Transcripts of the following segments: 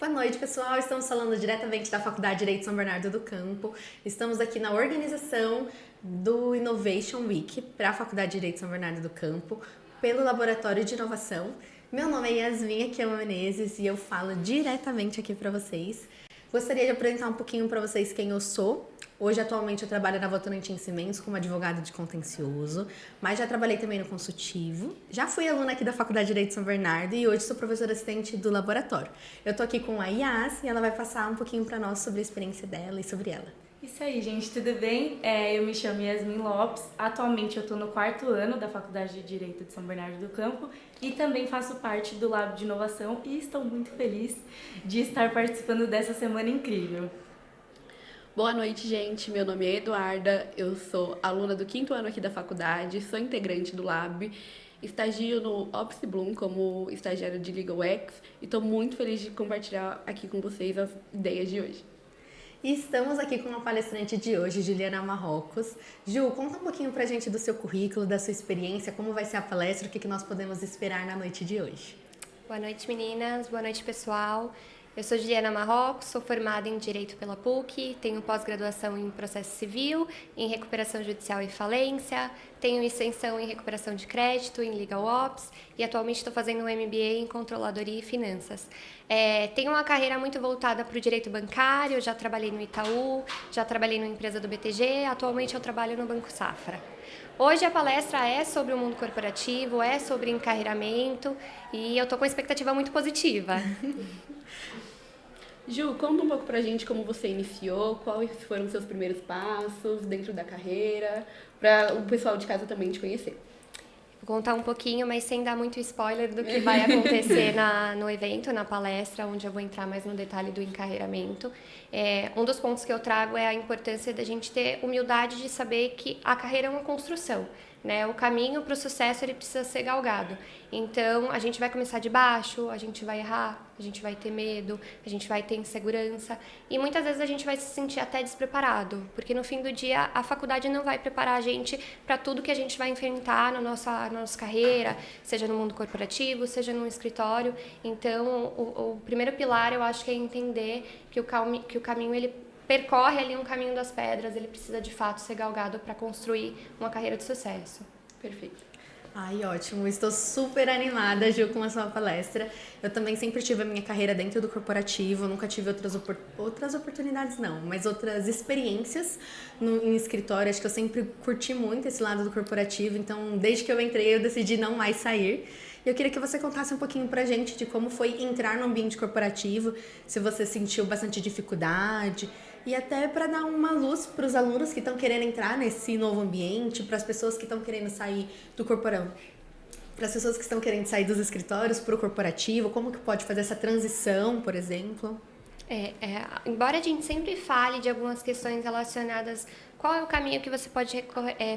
Boa noite, pessoal. Estamos falando diretamente da Faculdade de Direito São Bernardo do Campo. Estamos aqui na organização do Innovation Week para a Faculdade de Direito São Bernardo do Campo, pelo Laboratório de Inovação. Meu nome é Yasmin Akiyama Menezes e eu falo diretamente aqui para vocês. Gostaria de apresentar um pouquinho para vocês quem eu sou. Hoje, atualmente, eu trabalho na Votorantim Cimentos como advogada de contencioso, mas já trabalhei também no consultivo. Já fui aluna aqui da Faculdade de Direito São Bernardo e hoje sou professora assistente do laboratório. Eu tô aqui com a Yas e ela vai passar um pouquinho para nós sobre a experiência dela e sobre ela. Isso aí, gente, tudo bem? Eu me chamo Yasmin Lopes, atualmente eu estou no 4º ano da Faculdade de Direito de São Bernardo do Campo e também faço parte do Lab de Inovação e estou muito feliz de estar participando dessa semana incrível. Boa noite, gente. Meu nome é Eduarda, eu sou aluna do 5º ano aqui da faculdade, sou integrante do Lab, estagio no Ops Bloom como estagiária de LegalX e estou muito feliz de compartilhar aqui com vocês as ideias de hoje. E estamos aqui com a palestrante de hoje, Juliana Marrocos. Ju, conta um pouquinho pra gente do seu currículo, da sua experiência, como vai ser a palestra, o que nós podemos esperar na noite de hoje. Boa noite, meninas. Boa noite, pessoal. Eu sou Juliana Marrocos, sou formada em Direito pela PUC, tenho pós-graduação em Processo Civil, em Recuperação Judicial e Falência, tenho extensão em Recuperação de Crédito, em Legal Ops e atualmente estou fazendo um MBA em Controladoria e Finanças. Tenho uma carreira muito voltada para o direito bancário, já trabalhei no Itaú, já trabalhei numa empresa do BTG, atualmente eu trabalho no Banco Safra. Hoje a palestra é sobre o mundo corporativo, é sobre encarreiramento e eu estou com uma expectativa muito positiva. Ju, conta um pouco pra gente como você iniciou, quais foram os seus primeiros passos dentro da carreira, para o pessoal de casa também te conhecer. Vou contar um pouquinho, mas sem dar muito spoiler do que vai acontecer no evento, na palestra, onde eu vou entrar mais no detalhe do encarreiramento. Um dos pontos que eu trago é a importância da gente ter humildade de saber que a carreira é uma construção, né? O caminho para o sucesso ele precisa ser galgado. Então, a gente vai começar de baixo, a gente vai errar, a gente vai ter medo, a gente vai ter insegurança e muitas vezes a gente vai se sentir até despreparado, porque no fim do dia a faculdade não vai preparar a gente para tudo que a gente vai enfrentar na nossa carreira, seja no mundo corporativo, seja no escritório. Então, o primeiro pilar eu acho que é entender que o caminho ele percorre ali um caminho das pedras, ele precisa de fato ser galgado para construir uma carreira de sucesso. Perfeito. Ai, ótimo. Estou super animada, Ju, com a sua palestra. Eu também sempre tive a minha carreira dentro do corporativo, nunca tive outras oportunidades, não, mas outras experiências em escritório. Acho que eu sempre curti muito esse lado do corporativo, então desde que eu entrei eu decidi não mais sair. Eu queria que você contasse um pouquinho pra gente de como foi entrar no ambiente corporativo, se você sentiu bastante dificuldade e até para dar uma luz para os alunos que estão querendo entrar nesse novo ambiente, para as pessoas que estão querendo sair do corporão, para as pessoas que estão querendo sair dos escritórios para o corporativo, como que pode fazer essa transição, por exemplo? Embora a gente sempre fale de algumas questões relacionadas qual é o caminho que você pode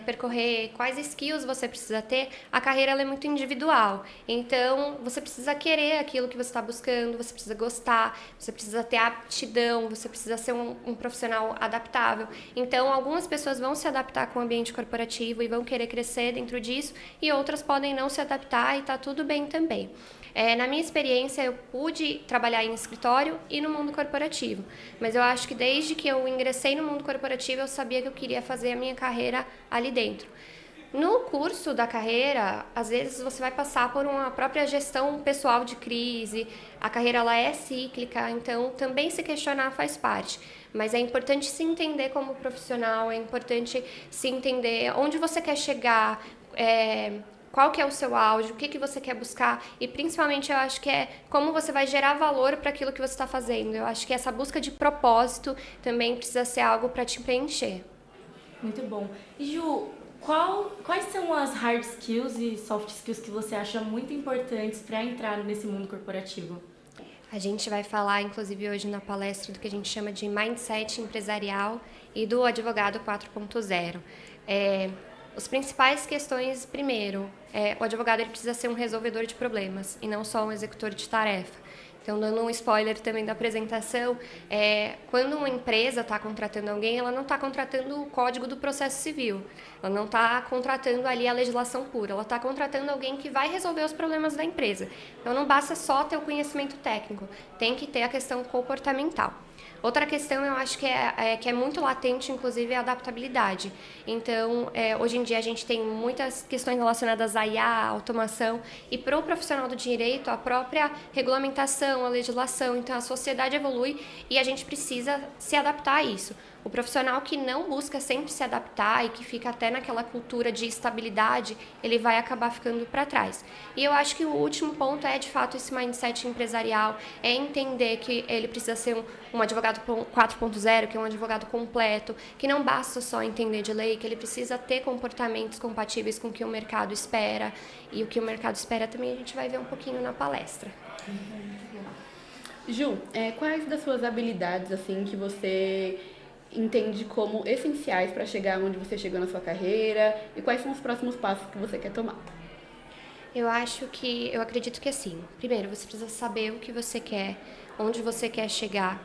percorrer, quais skills você precisa ter, a carreira ela é muito individual. Então, você precisa querer aquilo que você está buscando, você precisa gostar, você precisa ter aptidão, você precisa ser um profissional adaptável. Então, algumas pessoas vão se adaptar com o ambiente corporativo e vão querer crescer dentro disso, e outras podem não se adaptar e está tudo bem também. Na minha experiência, eu pude trabalhar em escritório e no mundo corporativo, mas eu acho que desde que eu ingressei no mundo corporativo, eu sabia que eu queria fazer a minha carreira ali dentro. No curso da carreira, às vezes você vai passar por uma própria gestão pessoal de crise, a carreira ela é cíclica, então também se questionar faz parte. Mas é importante se entender como profissional, é importante se entender onde você quer chegar, qual que é o seu auge, o que você quer buscar e principalmente eu acho que é como você vai gerar valor para aquilo que você está fazendo. Eu acho que essa busca de propósito também precisa ser algo para te preencher. Muito bom. E Ju, quais são as hard skills e soft skills que você acha muito importantes para entrar nesse mundo corporativo? A gente vai falar, inclusive, hoje na palestra do que a gente chama de mindset empresarial e do advogado 4.0. As principais questões, primeiro, o advogado ele precisa ser um resolvedor de problemas e não só um executor de tarefa. Então, dando um spoiler também da apresentação, quando uma empresa está contratando alguém, ela não está contratando o código do processo civil, ela não está contratando ali a legislação pura, ela está contratando alguém que vai resolver os problemas da empresa. Então, não basta só ter o conhecimento técnico, tem que ter a questão comportamental. Outra questão, eu acho que é muito latente, inclusive, é a adaptabilidade. Então, hoje em dia, a gente tem muitas questões relacionadas à IA, à automação, e para o profissional do direito, a própria regulamentação, a legislação. Então, a sociedade evolui e a gente precisa se adaptar a isso. O profissional que não busca sempre se adaptar e que fica até naquela cultura de estabilidade, ele vai acabar ficando para trás. E eu acho que o último ponto é, de fato, esse mindset empresarial, é entender que ele precisa ser um advogado 4.0, que é um advogado completo, que não basta só entender de lei, que ele precisa ter comportamentos compatíveis com o que o mercado espera. E o que o mercado espera também a gente vai ver um pouquinho na palestra. Ju, quais das suas habilidades assim que você entende como essenciais para chegar onde você chegou na sua carreira e quais são os próximos passos que você quer tomar? Eu acredito que assim, primeiro você precisa saber o que você quer, onde você quer chegar.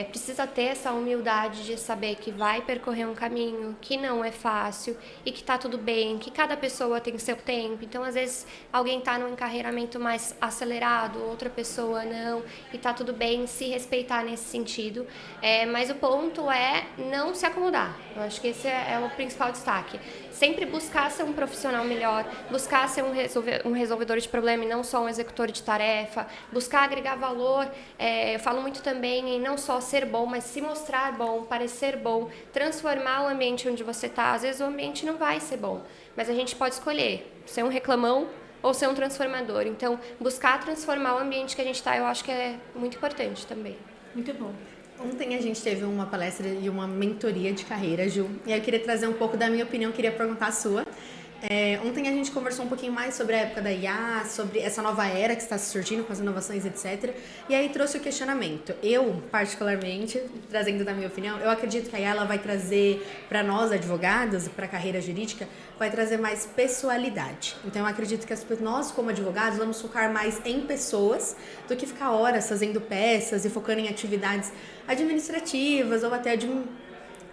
Precisa ter essa humildade de saber que vai percorrer um caminho, que não é fácil e que tá tudo bem, que cada pessoa tem seu tempo. Então, às vezes, alguém tá num encarreiramento mais acelerado, outra pessoa não, e tá tudo bem se respeitar nesse sentido. Mas o ponto é não se acomodar. Eu acho que esse é o principal destaque. Sempre buscar ser um profissional melhor, buscar ser um resolvedor de problema e não só um executor de tarefa, buscar agregar valor. Eu falo muito também em não só ser bom, mas se mostrar bom, parecer bom, transformar o ambiente onde você está. Às vezes o ambiente não vai ser bom, mas a gente pode escolher ser um reclamão ou ser um transformador. Então, buscar transformar o ambiente que a gente está, eu acho que é muito importante também. Muito bom. Ontem a gente teve uma palestra e uma mentoria de carreira, Ju, e aí eu queria trazer um pouco da minha opinião, queria perguntar a sua. Ontem a gente conversou um pouquinho mais sobre a época da IA, sobre essa nova era que está surgindo com as inovações, etc. E aí trouxe o questionamento. Eu, particularmente, trazendo da minha opinião, eu acredito que a IA ela vai trazer para nós, advogados, para a carreira jurídica, vai trazer mais pessoalidade. Então eu acredito que nós, como advogados, vamos focar mais em pessoas do que ficar horas fazendo peças e focando em atividades administrativas ou até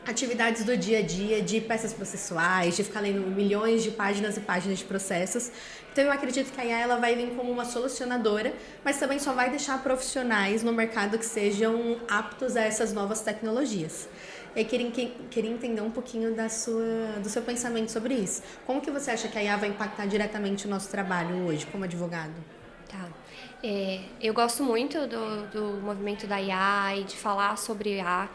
atividades do dia a dia, de peças processuais, de ficar lendo milhões de páginas e páginas de processos. Então eu acredito que a IA ela vai vir como uma solucionadora, mas também só vai deixar profissionais no mercado que sejam aptos a essas novas tecnologias. Eu queria entender um pouquinho do seu pensamento sobre isso. Como que você acha que a IA vai impactar diretamente o nosso trabalho hoje como advogado? Tá. Eu gosto muito do movimento da IA e de falar sobre IA.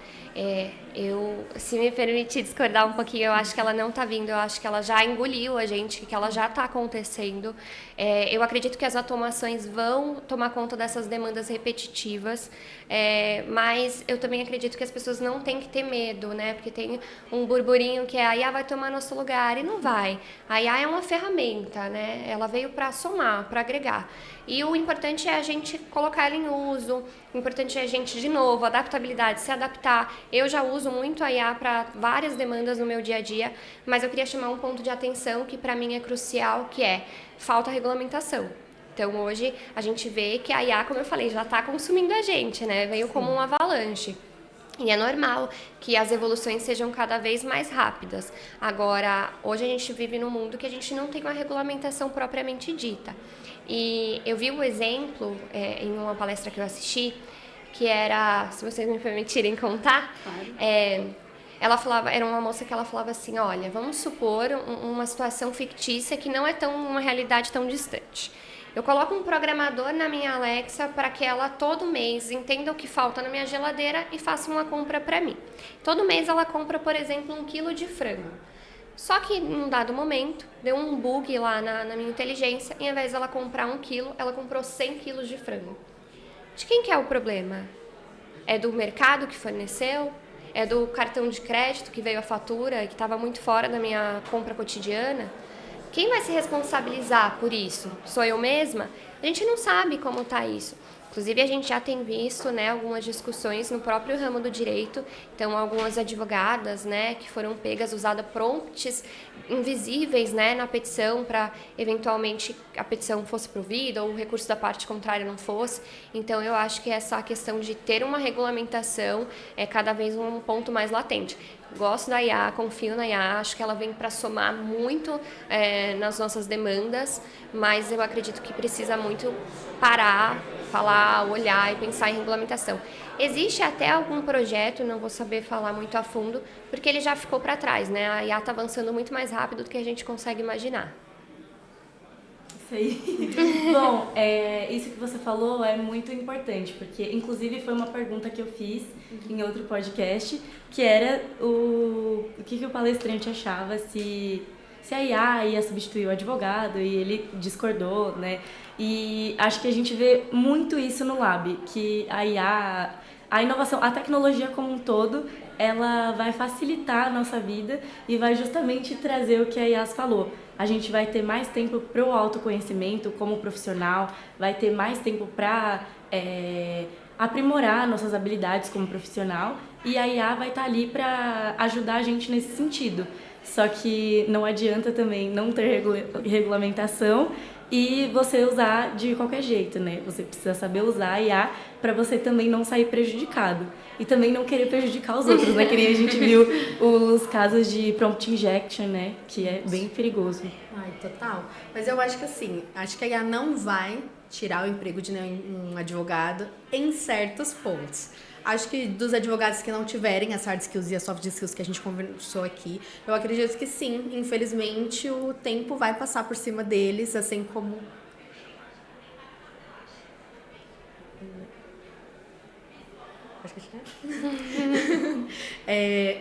Se me permitir discordar um pouquinho, eu acho que ela não está vindo, eu acho que ela já engoliu a gente, que ela já está acontecendo. Eu acredito que as automações vão tomar conta dessas demandas repetitivas, mas eu também acredito que as pessoas não têm que ter medo, né? Porque tem um burburinho que a IA vai tomar nosso lugar, e não vai. A IA é uma ferramenta, né? Ela veio para somar, para agregar. E o importante é a gente colocar ela em uso, o importante é a gente, de novo, adaptabilidade, se adaptar. Eu já uso muito a IA para várias demandas no meu dia a dia, mas eu queria chamar um ponto de atenção que para mim é crucial, que é falta regulamentação. Então hoje a gente vê que a IA, como eu falei, já está consumindo a gente, né? Veio como um avalanche. E é normal que as evoluções sejam cada vez mais rápidas. Agora, hoje a gente vive num mundo que a gente não tem uma regulamentação propriamente dita. E eu vi um exemplo em uma palestra que eu assisti, que era, se vocês me permitirem contar, Claro. ela falava, era uma moça que ela falava assim, olha, vamos supor uma situação fictícia que não é uma realidade tão distante. Eu coloco um programador na minha Alexa para que ela todo mês entenda o que falta na minha geladeira e faça uma compra para mim. Todo mês ela compra, por exemplo, 1 quilo de frango. Só que, num dado momento, deu um bug lá na minha inteligência e, ao invés dela comprar 1 quilo, ela comprou 100 quilos de frango. De quem que é o problema? É do mercado que forneceu? É do cartão de crédito que veio a fatura e que estava muito fora da minha compra cotidiana? Quem vai se responsabilizar por isso? Sou eu mesma? A gente não sabe como está isso. Inclusive, a gente já tem visto, né, algumas discussões no próprio ramo do direito. Então, algumas advogadas, né, que foram pegas, usadas prompts invisíveis, né, na petição para, eventualmente, a petição fosse provida ou o recurso da parte contrária não fosse. Então, eu acho que essa questão de ter uma regulamentação é cada vez um ponto mais latente. Gosto da IA, confio na IA, acho que ela vem para somar muito nas nossas demandas, mas eu acredito que precisa muito parar, falar, olhar e pensar em regulamentação. Existe até algum projeto, não vou saber falar muito a fundo, porque ele já ficou para trás, né? A IA está avançando muito mais rápido do que a gente consegue imaginar. Isso aí. Bom, isso que você falou é muito importante, porque inclusive foi uma pergunta que eu fiz em outro podcast, que era o que o palestrante achava se a IA ia substituir o advogado, e ele discordou, né? E acho que a gente vê muito isso no Lab, que a IA, a inovação, a tecnologia como um todo, ela vai facilitar a nossa vida e vai justamente trazer o que a Yas falou. A gente vai ter mais tempo para o autoconhecimento como profissional, vai ter mais tempo para aprimorar nossas habilidades como profissional, e a IA vai estar ali para ajudar a gente nesse sentido. Só que não adianta também não ter regulamentação e você usar de qualquer jeito, né? Você precisa saber usar a IA para você também não sair prejudicado. E também não querer prejudicar os outros, né? Que nem a gente viu os casos de prompt injection, né? Que é bem perigoso. Ai, total. Mas eu acho que assim, acho que a IA não vai tirar o emprego de nenhum advogado em certos pontos. Acho que dos advogados que não tiverem as hard skills e as soft skills que a gente conversou aqui, eu acredito que sim, infelizmente o tempo vai passar por cima deles, assim como...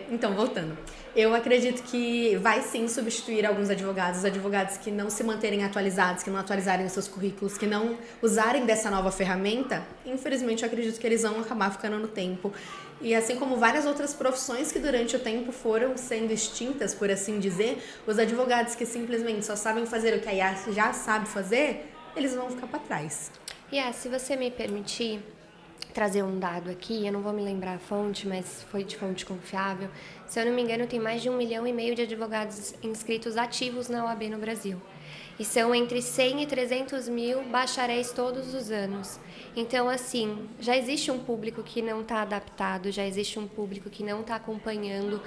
Então, voltando. Eu acredito que vai sim substituir alguns advogados, os advogados que não se manterem atualizados, que não atualizarem os seus currículos, que não usarem dessa nova ferramenta, infelizmente eu acredito que eles vão acabar ficando no tempo. E assim como várias outras profissões que durante o tempo foram sendo extintas, por assim dizer, os advogados que simplesmente só sabem fazer o que a IA já sabe fazer, eles vão ficar para trás. Se você me permitir trazer um dado aqui, eu não vou me lembrar a fonte, mas foi de fonte confiável. Se eu não me engano, tem mais de 1,5 milhão de advogados inscritos ativos na OAB no Brasil. E são entre 100 e 300 mil bacharéis todos os anos. Então, assim, já existe um público que não está adaptado, já existe um público que não está acompanhando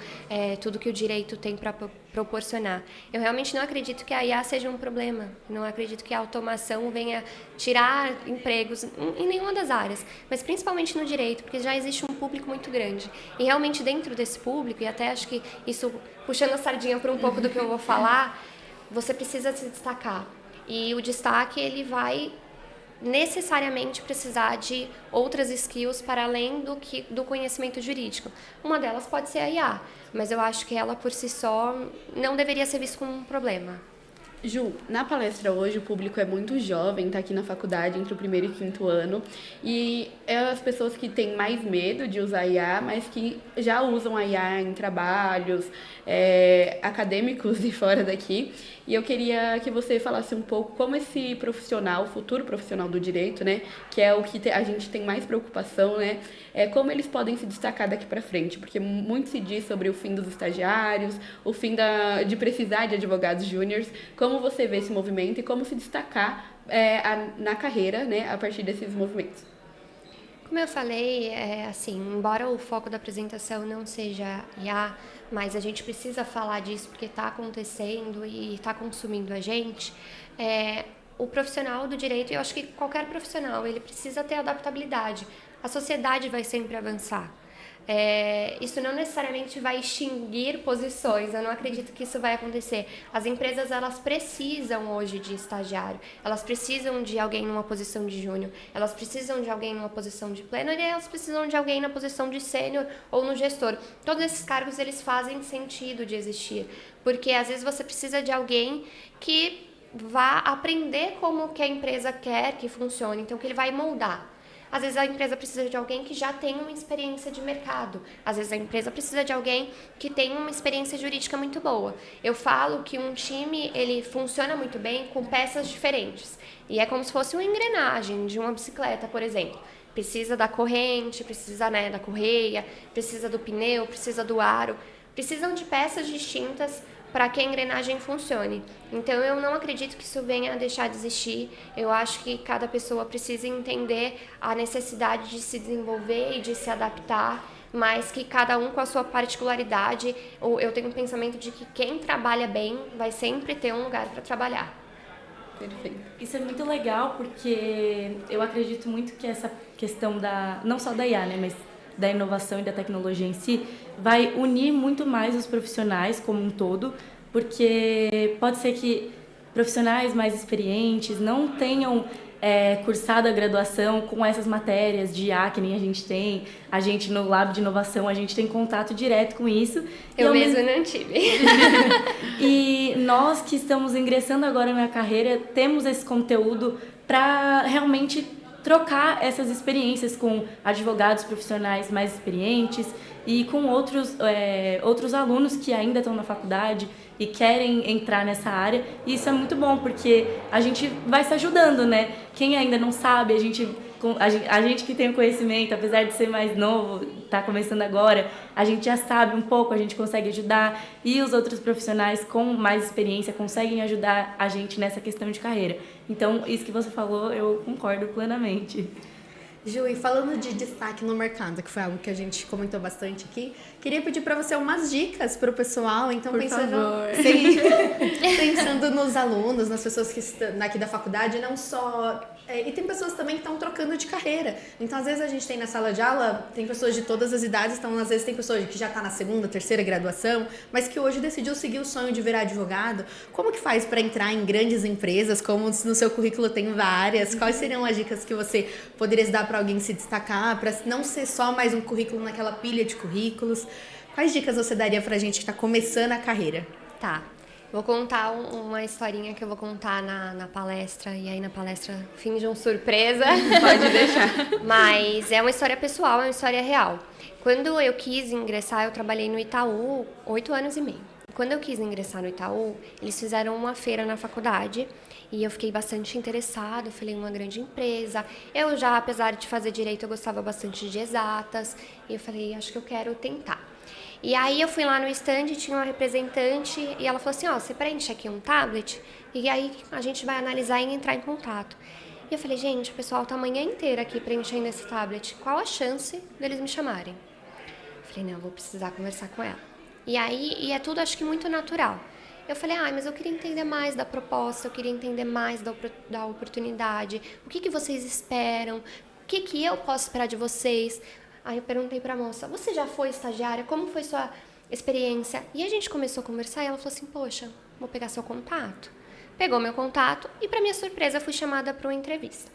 tudo que o direito tem para proporcionar. Eu realmente não acredito que a IA seja um problema, não acredito que a automação venha tirar empregos em nenhuma das áreas, mas principalmente no direito, porque já existe um público muito grande. E realmente dentro desse público, e até acho que isso, puxando a sardinha para um pouco do que eu vou falar, você precisa se destacar. E o destaque, ele vai necessariamente precisar de outras skills para além do conhecimento jurídico. Uma delas pode ser a IA, mas eu acho que ela por si só não deveria ser vista como um problema. Ju, na palestra hoje o público é muito jovem, está aqui na faculdade entre o 1º e 5º ano, e é as pessoas que têm mais medo de usar IA, mas que já usam a IA em trabalhos acadêmicos e fora daqui. E eu queria que você falasse um pouco como esse profissional, futuro profissional do direito, né, que é o que a gente tem mais preocupação, né, como eles podem se destacar daqui para frente, porque muito se diz sobre o fim dos estagiários, o fim de precisar de advogados júniores. Como você vê esse movimento e como se destacar na carreira, né, a partir desses movimentos? Como eu falei, assim, embora o foco da apresentação não seja IA, mas a gente precisa falar disso porque está acontecendo e está consumindo a gente, o profissional do direito, eu acho que qualquer profissional, ele precisa ter adaptabilidade. A sociedade vai sempre avançar. Isso não necessariamente vai extinguir posições, eu não acredito que isso vai acontecer. As empresas, elas precisam hoje de estagiário, elas precisam de alguém numa posição de júnior, elas precisam de alguém numa posição de pleno e elas precisam de alguém na posição de sênior ou no gestor. Todos esses cargos, eles fazem sentido de existir, porque às vezes você precisa de alguém que vá aprender como que a empresa quer que funcione, então que ele vai moldar. Às vezes a empresa precisa de alguém que já tem uma experiência de mercado. Às vezes a empresa precisa de alguém que tem uma experiência jurídica muito boa. Eu falo que um time, ele funciona muito bem com peças diferentes. E é como se fosse uma engrenagem de uma bicicleta, por exemplo. Precisa da corrente, precisa, né, da correia, precisa do pneu, precisa do aro. Precisam de peças distintas para que a engrenagem funcione. Então, eu não acredito que isso venha a deixar de existir. Eu acho que cada pessoa precisa entender a necessidade de se desenvolver e de se adaptar, mas que cada um com a sua particularidade. Eu tenho um pensamento de que quem trabalha bem vai sempre ter um lugar para trabalhar. Perfeito. Isso é muito legal porque eu acredito muito que essa questão não só da IA, né, mas da inovação e da tecnologia em si, vai unir muito mais os profissionais como um todo, porque pode ser que profissionais mais experientes não tenham cursado a graduação com essas matérias de IA que nem a gente tem. A gente no Lab de Inovação, a gente tem contato direto com isso. Eu mesmo não tive. E nós que estamos ingressando agora na carreira, temos esse conteúdo para realmente trocar essas experiências com advogados profissionais mais experientes e com outros alunos que ainda estão na faculdade e querem entrar nessa área. E isso é muito bom, porque a gente vai se ajudando, né? Quem ainda não sabe, a gente que tem o conhecimento, apesar de ser mais novo, tá começando agora, a gente já sabe um pouco, a gente consegue ajudar, e os outros profissionais com mais experiência conseguem ajudar a gente nessa questão de carreira. Então, isso que você falou, eu concordo plenamente. Ju, e falando de destaque no mercado, que foi algo que a gente comentou bastante aqui, queria pedir para você umas dicas para o pessoal. Então, Por pensando, favor. sim, pensando nos alunos, nas pessoas que estão aqui da faculdade, não só... E tem pessoas também que estão trocando de carreira. Então, às vezes, a gente tem na sala de aula, tem pessoas de todas as idades, então, às vezes, tem pessoas que já está na segunda, terceira graduação, mas que hoje decidiu seguir o sonho de virar advogado. Como que faz para entrar em grandes empresas, como no seu currículo tem várias? Quais seriam as dicas que você poderia dar para alguém se destacar, para não ser só mais um currículo naquela pilha de currículos? Quais dicas você daria para a gente que está começando a carreira? Tá. Vou contar uma historinha que eu vou contar na palestra, e aí na palestra finjam surpresa. Pode deixar. Mas é uma história pessoal, é uma história real. Quando eu quis ingressar, eu trabalhei no Itaú 8 anos e meio. Quando eu quis ingressar no Itaú, eles fizeram uma feira na faculdade e eu fiquei bastante interessada. Eu falei, uma grande empresa. Eu já, apesar de fazer direito, eu gostava bastante de exatas. E eu falei, acho que eu quero tentar. E aí eu fui lá no stand, tinha uma representante e ela falou assim, você preenche aqui um tablet e aí a gente vai analisar e entrar em contato. E eu falei, gente, o pessoal tá a manhã inteira aqui preenchendo esse tablet, qual a chance deles me chamarem? Eu falei, não, eu vou precisar conversar com ela. E aí, é tudo acho que muito natural. Eu falei, mas eu queria entender mais da proposta, eu queria entender mais da oportunidade, o que vocês esperam, o que eu posso esperar de vocês. Aí eu perguntei pra moça, você já foi estagiária? Como foi sua experiência? E a gente começou a conversar e ela falou assim, poxa, vou pegar seu contato. Pegou meu contato e, pra minha surpresa, fui chamada para uma entrevista.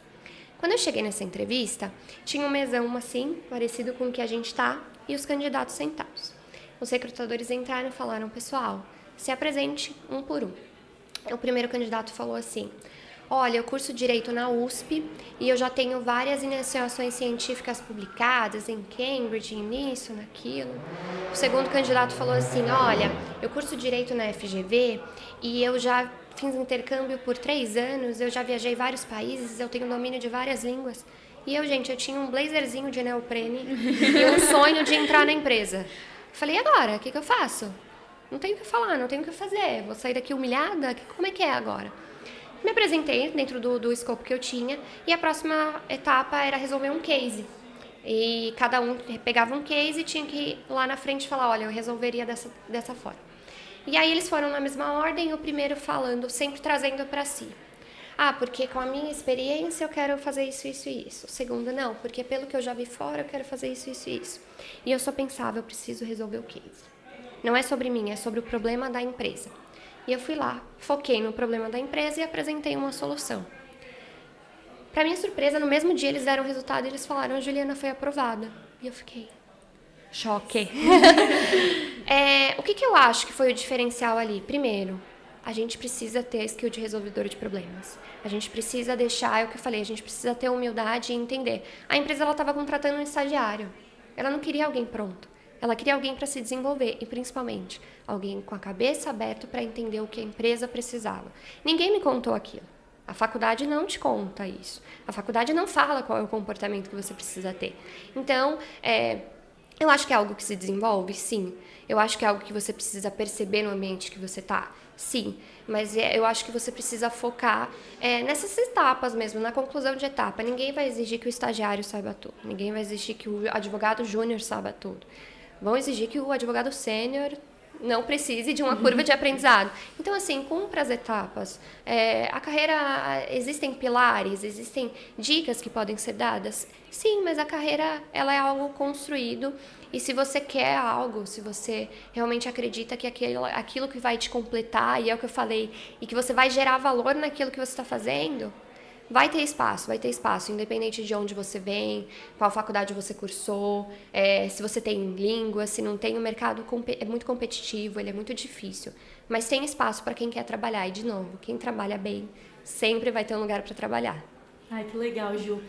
Quando eu cheguei nessa entrevista, tinha um mesão assim, parecido com o que a gente tá, e os candidatos sentados. Os recrutadores entraram e falaram, pessoal, se apresente um por um. O primeiro candidato falou assim, olha, eu curso Direito na USP e eu já tenho várias iniciações científicas publicadas em Cambridge, nisso, naquilo. O segundo candidato falou assim, olha, eu curso Direito na FGV e eu já fiz intercâmbio por 3 anos, eu já viajei vários países, eu tenho domínio de várias línguas. E eu, gente, eu tinha um blazerzinho de neoprene e um sonho de entrar na empresa. Falei, e agora? O que eu faço? Não tenho o que falar, não tenho o que fazer. Vou sair daqui humilhada? Como é que é agora? Me apresentei dentro do escopo que eu tinha e a próxima etapa era resolver um case. E cada um pegava um case e tinha que ir lá na frente e falar, olha, eu resolveria dessa forma. E aí eles foram na mesma ordem, o primeiro falando, sempre trazendo para si. Porque com a minha experiência eu quero fazer isso, isso e isso. O segundo, não, porque pelo que eu já vi fora eu quero fazer isso, isso e isso. E eu só pensava, eu preciso resolver o case. Não é sobre mim, é sobre o problema da empresa. E eu fui lá, foquei no problema da empresa e apresentei uma solução. Para minha surpresa, no mesmo dia eles deram o resultado e eles falaram, a Juliana foi aprovada. E eu fiquei, choque. O que eu acho que foi o diferencial ali? Primeiro, a gente precisa ter a skill de resolvedor de problemas. A gente precisa deixar, é o que eu falei, a gente precisa ter humildade e entender. A empresa ela estava contratando um estagiário. Ela não queria alguém pronto. Ela queria alguém para se desenvolver e, principalmente, alguém com a cabeça aberta para entender o que a empresa precisava. Ninguém me contou aquilo. A faculdade não te conta isso. A faculdade não fala qual é o comportamento que você precisa ter. Então, eu acho que é algo que se desenvolve, sim. Eu acho que é algo que você precisa perceber no ambiente que você está, sim. Mas eu acho que você precisa focar nessas etapas mesmo, na conclusão de etapa. Ninguém vai exigir que o estagiário saiba tudo. Ninguém vai exigir que o advogado júnior saiba tudo. Vão exigir que o advogado sênior não precise de uma curva de aprendizado. Então, assim, cumpra as etapas. A carreira, existem pilares, existem dicas que podem ser dadas? Sim, mas a carreira, ela é algo construído. E se você quer algo, se você realmente acredita que aquilo que vai te completar, e é o que eu falei, e que você vai gerar valor naquilo que você está fazendo, vai ter espaço, independente de onde você vem, qual faculdade você cursou, se você tem língua, se não tem, o mercado é muito competitivo, ele é muito difícil. Mas tem espaço para quem quer trabalhar, e de novo, quem trabalha bem sempre vai ter um lugar para trabalhar. Ai, que legal, Ju.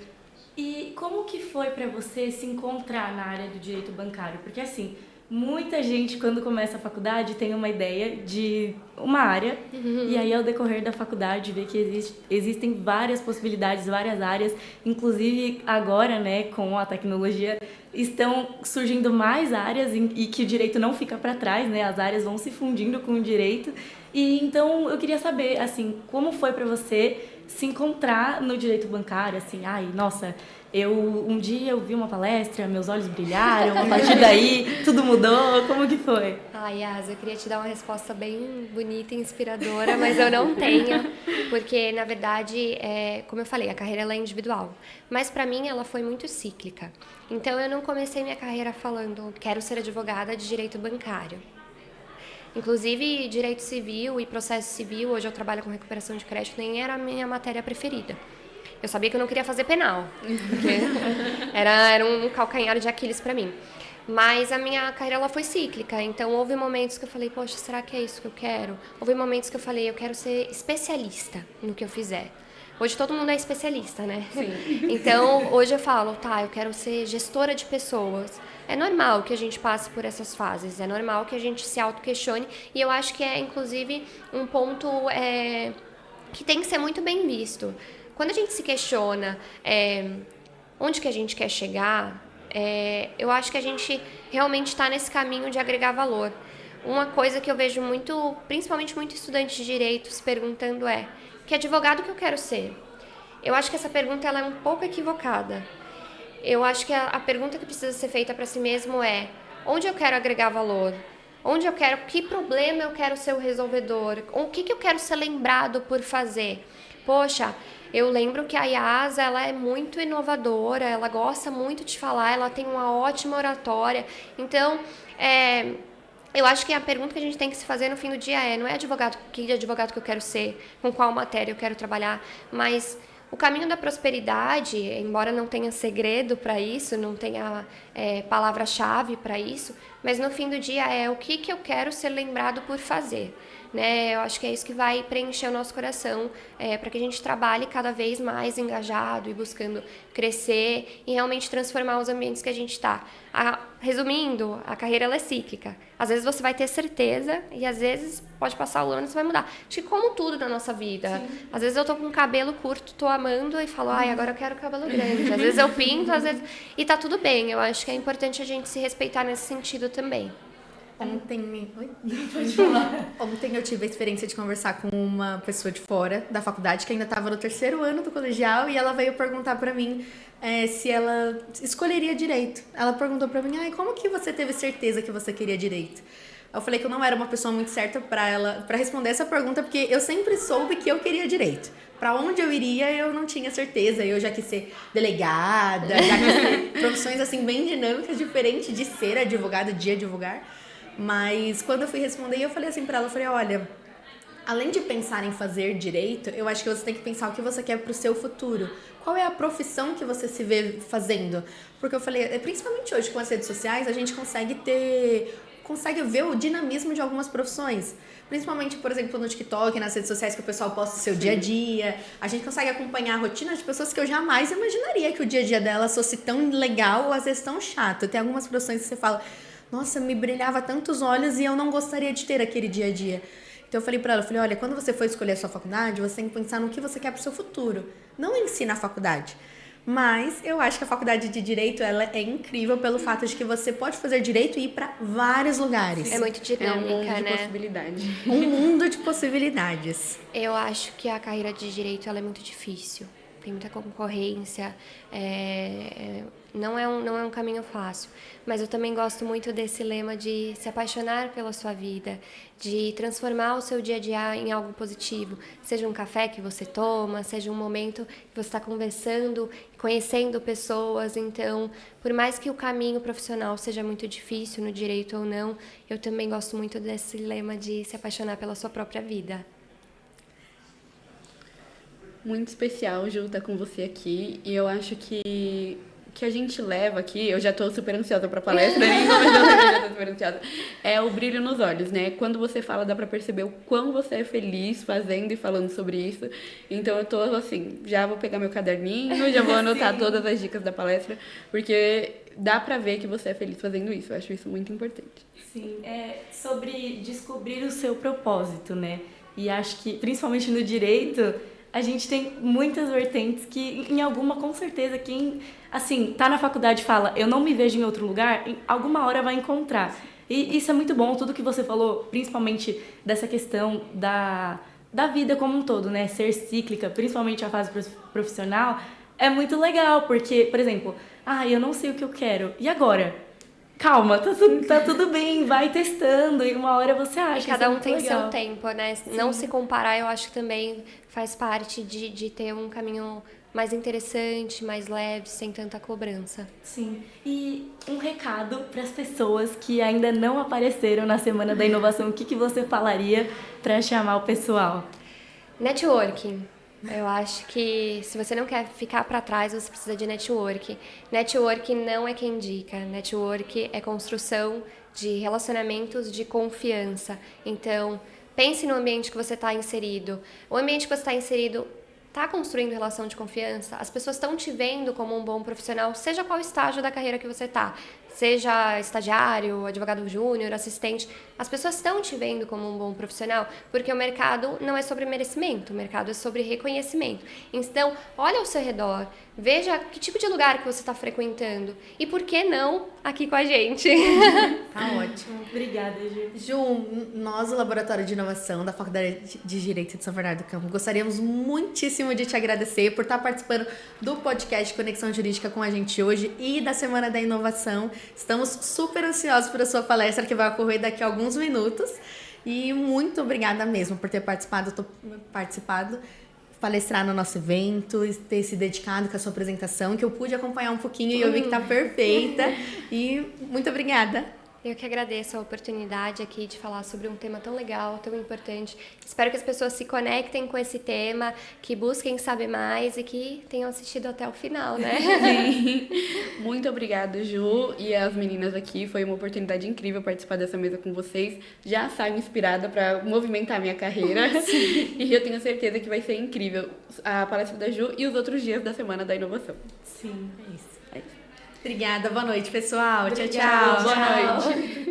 E como que foi para você se encontrar na área do direito bancário? Porque assim, muita gente quando começa a faculdade tem uma ideia de uma área e aí ao decorrer da faculdade vê que existem várias possibilidades, várias áreas, inclusive agora, né, com a tecnologia estão surgindo mais áreas e que o direito não fica para trás, né? As áreas vão se fundindo com o direito. E então eu queria saber, assim, como foi para você se encontrar no direito bancário, assim, ai, nossa, um dia eu vi uma palestra, meus olhos brilharam, a partir daí tudo mudou, como que foi? Ai, Yas, eu queria te dar uma resposta bem bonita e inspiradora, mas eu não tenho, porque, na verdade, como eu falei, a carreira ela é individual, mas para mim ela foi muito cíclica. Então, eu não comecei minha carreira falando, quero ser advogada de direito bancário. Inclusive, direito civil e processo civil, hoje eu trabalho com recuperação de crédito, nem era a minha matéria preferida. Eu sabia que eu não queria fazer penal, porque era um calcanhar de Aquiles para mim. Mas a minha carreira ela foi cíclica, então houve momentos que eu falei, poxa, será que é isso que eu quero? Houve momentos que eu falei, eu quero ser especialista no que eu fizer. Hoje todo mundo é especialista, né? Sim. Então, hoje eu falo, tá, eu quero ser gestora de pessoas. É normal que a gente passe por essas fases, é normal que a gente se auto-questione, e eu acho que é, inclusive, um ponto que tem que ser muito bem visto. Quando a gente se questiona onde que a gente quer chegar, eu acho que a gente realmente está nesse caminho de agregar valor. Uma coisa que eu vejo muito, principalmente muito estudante de direito se perguntando que advogado que eu quero ser? Eu acho que essa pergunta ela é um pouco equivocada. Eu acho que a pergunta que precisa ser feita para si mesmo é: onde eu quero agregar valor? Onde eu quero, que problema eu quero ser o resolvedor? O que eu quero ser lembrado por fazer? Poxa, eu lembro que a Yas, ela é muito inovadora, ela gosta muito de falar, ela tem uma ótima oratória. Então, eu acho que a pergunta que a gente tem que se fazer no fim do dia não é que advogado que eu quero ser, com qual matéria eu quero trabalhar, mas o caminho da prosperidade, embora não tenha segredo para isso, não tenha palavra-chave para isso, mas no fim do dia o que eu quero ser lembrado por fazer. Né? Eu acho que é isso que vai preencher o nosso coração para que a gente trabalhe cada vez mais engajado e buscando crescer e realmente transformar os ambientes que a gente está. Resumindo, a carreira ela é cíclica. Às vezes você vai ter certeza e às vezes pode passar o ano e você vai mudar. Acho que como tudo na nossa vida. Sim. Às vezes eu tô com cabelo curto, tô amando e falo, agora eu quero cabelo grande. Às vezes eu pinto, às vezes... E tá tudo bem. Eu acho que é importante a gente se respeitar nesse sentido também. Ontem eu tive a experiência de conversar com uma pessoa de fora da faculdade que ainda estava no 3º ano do colegial e ela veio perguntar para mim se ela escolheria direito. Ela perguntou para mim, como que você teve certeza que você queria direito? Eu falei que eu não era uma pessoa muito certa para responder essa pergunta, porque eu sempre soube que eu queria direito. Para onde eu iria, eu não tinha certeza. Eu já quis ser delegada, já quis ser profissões assim bem dinâmicas, diferente de ser advogada, de advogar. Mas quando eu fui responder, eu falei assim pra ela, olha, além de pensar em fazer direito, eu acho que você tem que pensar o que você quer pro seu futuro. Qual é a profissão que você se vê fazendo? Porque eu falei, principalmente hoje com as redes sociais, a gente consegue ter consegue ver o dinamismo de algumas profissões. Principalmente, por exemplo, no TikTok, nas redes sociais que o pessoal posta o seu dia a dia. A gente consegue acompanhar a rotina de pessoas que eu jamais imaginaria que o dia a dia delas fosse tão legal ou às vezes tão chato. Tem algumas profissões que você fala, nossa, me brilhava tantos olhos e eu não gostaria de ter aquele dia a dia. Então eu falei pra ela, olha, quando você for escolher a sua faculdade, você tem que pensar no que você quer pro seu futuro. Não em si na faculdade. Mas eu acho que a faculdade de Direito ela é incrível pelo fato de que você pode fazer Direito e ir para vários lugares. É muito dinâmica, um mundo de né? possibilidades. Um mundo de possibilidades. Eu acho que a carreira de Direito ela é muito difícil. Tem muita concorrência, não é um caminho fácil. Mas eu também gosto muito desse lema de se apaixonar pela sua vida, de transformar o seu dia a dia em algo positivo. Seja um café que você toma, seja um momento que você está conversando, conhecendo pessoas. Então, por mais que o caminho profissional seja muito difícil, no direito ou não, eu também gosto muito desse lema de se apaixonar pela sua própria vida. Muito especial, Ju, estar com você aqui. E eu acho que a gente leva aqui, eu já tô super ansiosa pra palestra, nem começando aqui, já tô super ansiosa, é o brilho nos olhos, né? Quando você fala, dá pra perceber o quão você é feliz fazendo e falando sobre isso. Então eu tô assim, já vou pegar meu caderninho, já vou anotar todas as dicas da palestra, porque dá pra ver que você é feliz fazendo isso. Eu acho isso muito importante. Sim, é sobre descobrir o seu propósito, né? E acho que, principalmente no direito, a gente tem muitas vertentes que, em alguma, com certeza, quem, assim, tá na faculdade e fala, eu não me vejo em outro lugar, em alguma hora vai encontrar. E isso é muito bom, tudo que você falou, principalmente dessa questão da vida como um todo, né? Ser cíclica, principalmente a fase profissional, é muito legal, porque, por exemplo, eu não sei o que eu quero, e agora? Calma, tá tudo bem, vai testando e uma hora você acha. E cada um tem legal. seu tempo, né? Sim. Não se comparar, eu acho que também faz parte de ter um caminho mais interessante, mais leve, sem tanta cobrança. Sim. E um recado para as pessoas que ainda não apareceram na Semana da Inovação, o que você falaria para chamar o pessoal? Networking. Eu acho que se você não quer ficar para trás, você precisa de network. Network não é quem indica. Network é construção de relacionamentos de confiança. Então, pense no ambiente que você está inserido. O ambiente que você está inserido está construindo relação de confiança? As pessoas estão te vendo como um bom profissional, seja qual estágio da carreira que você está. Seja estagiário, advogado júnior, assistente, as pessoas estão te vendo como um bom profissional, porque o mercado não é sobre merecimento, o mercado é sobre reconhecimento. Então, olha ao seu redor, veja que tipo de lugar que você está frequentando e por que não aqui com a gente. Tá ótimo. Obrigada, Ju. Ju, nós, o Laboratório de Inovação da Faculdade de Direito de São Bernardo do Campo, gostaríamos muitíssimo de te agradecer por estar participando do podcast Conexão Jurídica com a gente hoje e da Semana da Inovação. Estamos super ansiosos por a sua palestra, que vai ocorrer daqui a alguns minutos. E muito obrigada mesmo por ter participado, palestrar no nosso evento, ter se dedicado com a sua apresentação, que eu pude acompanhar um pouquinho e eu vi que está perfeita. E muito obrigada. Eu que agradeço a oportunidade aqui de falar sobre um tema tão legal, tão importante. Espero que as pessoas se conectem com esse tema, que busquem saber mais e que tenham assistido até o final, né? Sim. Muito obrigada, Ju, e as meninas aqui. Foi uma oportunidade incrível participar dessa mesa com vocês. Já saio inspirada para movimentar a minha carreira. E eu tenho certeza que vai ser incrível a palestra da Ju e os outros dias da Semana da Inovação. Sim, É isso. Obrigada, boa noite, pessoal. Obrigada, tchau, tchau. Boa noite.